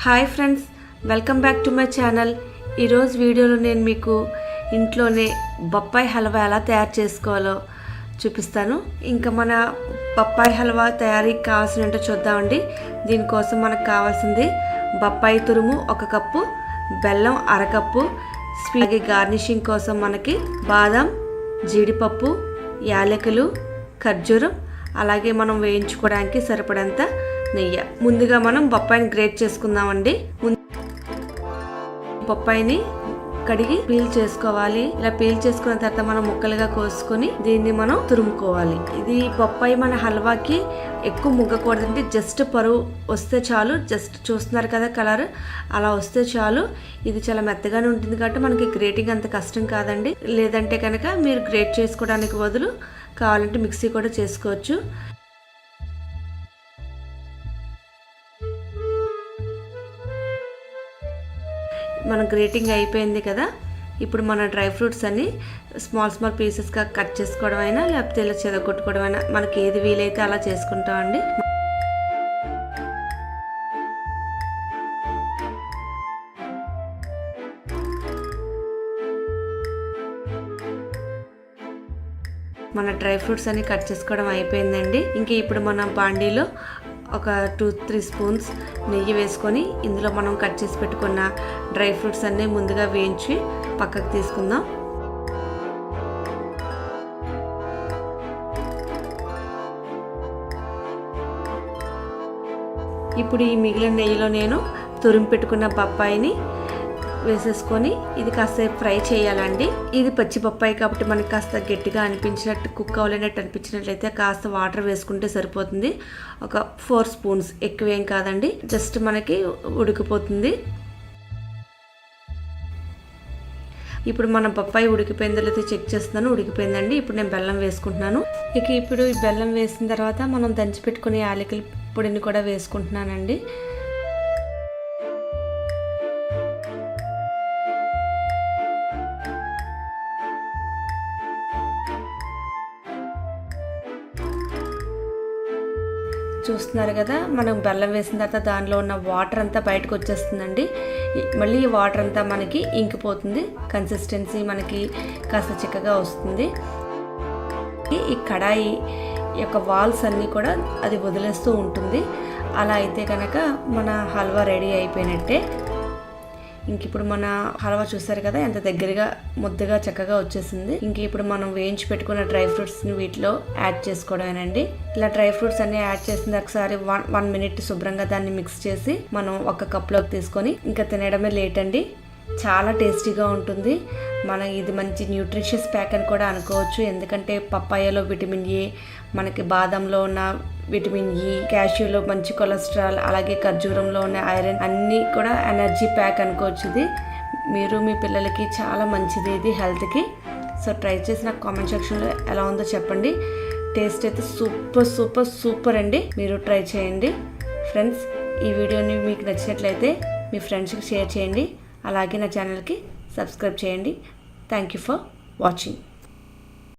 Hi friends, welcome back to my channel. ఈరోజు వీడియోలో నేను మీకు ఇంట్లోనే బొప్పాయి హల్వా ఎలా తయారు చేసుకోవాలో చూపిస్తాను. ఇంకా మన బొప్పాయి హల్వా తయారీకి కావాల్సినంత చూద్దామండి. దీనికోసం మనకు కావాల్సింది బొప్పాయి తురుము 1 కప్పు, బెల్లం 1/2 కప్పు, స్వీట్ గార్నిషింగ్ కోసం మనకి బాదం, జీడిపప్పు, యాలకులు, ఖర్జూరం, అలాగే మనం వేయించుకోవడానికి సరిపడంత నెయ్యి. ముందుగా మనం బొప్పాయిని గ్రేట్ చేసుకుందామండి. బొప్పాయిని కడిగి పీల్ చేసుకోవాలి. ఇలా పీల్ చేసుకున్న తర్వాత మనం ముక్కలుగా కోసుకొని దీన్ని మనం తురుముకోవాలి. ఇది బొప్పాయి మన హల్వాకి ఎక్కువ ముగ్గకూడదండి, జస్ట్ పరువు వస్తే చాలు. జస్ట్ చూస్తున్నారు కదా కలర్, అలా వస్తే చాలు. ఇది చాలా మెత్తగానే ఉంటుంది కాబట్టి మనకి గ్రేటింగ్ అంత కష్టం కాదండి. లేదంటే కనుక మీరు గ్రేట్ చేసుకోవడానికి బదులు కావాలంటే మిక్సీ కూడా చేసుకోవచ్చు. మన గ్రేటింగ్ అయిపోయింది కదా. ఇప్పుడు మన డ్రై ఫ్రూట్స్ అన్ని స్మాల్ పీసెస్గా కట్ చేసుకోవడం అయినా లేకపోతే ఇలా చెదగొట్టుకోవడం అయినా మనకి ఏది వీలైతే అలా చేసుకుంటామండి. మన డ్రై ఫ్రూట్స్ అన్ని కట్ చేసుకోవడం అయిపోయిందండి. ఇంక ఇప్పుడు మన బాండీలో ఒక 2-3 స్పూన్స్ నెయ్యి వేసుకొని ఇందులో మనం కట్ చేసి పెట్టుకున్న డ్రై ఫ్రూట్స్ అన్నీ ముందుగా వేయించి పక్కకు తీసుకుందాం. ఇప్పుడు ఈ మిగిలిన నెయ్యిలో నేను తురిమి పెట్టుకున్న బొప్పాయిని వేసేసుకొని ఇది కాస్త ఫ్రై చేయాలండి. ఇది పచ్చి బొప్పాయి కాబట్టి మనకి కాస్త గట్టిగా అనిపించినట్టు, కుక్ అవ్వలేనట్టు అనిపించినట్లయితే కాస్త వాటర్ వేసుకుంటే సరిపోతుంది. ఒక 4 స్పూన్స్, ఎక్కువేం కాదండి, జస్ట్ మనకి ఉడికిపోతుంది. ఇప్పుడు మన బొప్పాయి ఉడికిపోయిందో లేదో చెక్ చేస్తున్నాను. ఉడికిపోయిందండి. ఇప్పుడు నేను బెల్లం వేసుకుంటున్నాను. ఇప్పుడు ఈ బెల్లం వేసిన తర్వాత మనం దంచి పెట్టుకునే యాలకుల పొడిని కూడా వేసుకుంటున్నానండి. చూస్తున్నారు కదా, మనం బెల్లం వేసిన తర్వాత దానిలో ఉన్న వాటర్ అంతా బయటకు వచ్చేస్తుందండి. మళ్ళీ ఈ వాటర్ అంతా మనకి ఇంకిపోతుంది. కన్సిస్టెన్సీ మనకి కాస్త చిక్కగా వస్తుంది. ఈ కడాయి యొక్క వాల్స్ అన్నీ కూడా అది వదిలేస్తూ ఉంటుంది. అలా అయితే కనుక మన హల్వా రెడీ అయిపోయినట్టే. ఇంక ఇప్పుడు మన హల్వా చూసారు కదా ఎంత దగ్గరగా ముద్దగా చక్కగా వచ్చేసింది. ఇంక ఇప్పుడు మనం వేయించి పెట్టుకున్న డ్రై ఫ్రూట్స్ని వీటిలో యాడ్ చేసుకోవడమేనండి. ఇలా డ్రై ఫ్రూట్స్ అన్ని యాడ్ చేసిన ఒకసారి 1 మినిట్ శుభ్రంగా దాన్ని మిక్స్ చేసి మనం ఒక కప్లోకి తీసుకొని ఇంకా తినడమే లేట్ అండి. చాలా టేస్టీగా ఉంటుంది. ఇది మంచి న్యూట్రిషియస్ ప్యాక్ అని కూడా అనుకోవచ్చు. ఎందుకంటే పప్పాయలో విటమిన్ ఏ, మనకి బాదంలో ఉన్న విటమిన్ ఈ, క్యాష్యూలో మంచి కొలెస్ట్రాల్, అలాగే ఖర్జూరంలో ఉన్న ఐరన్, అన్నీ కూడా ఎనర్జీ ప్యాక్ అనుకోవచ్చు. ఇది మీరు మీ పిల్లలకి చాలా మంచిది, ఇది హెల్త్కి. సో ట్రై చేసి నాకు కామెంట్ సెక్షన్లో ఎలా ఉందో చెప్పండి. టేస్ట్ అయితే సూపర్ అండి. మీరు ట్రై చేయండి ఫ్రెండ్స్. ఈ వీడియోని మీకు నచ్చినట్లయితే మీ ఫ్రెండ్స్కి షేర్ చేయండి. అలాగే నా ఛానల్కి సబ్స్క్రైబ్ చేయండి. Thank you for watching.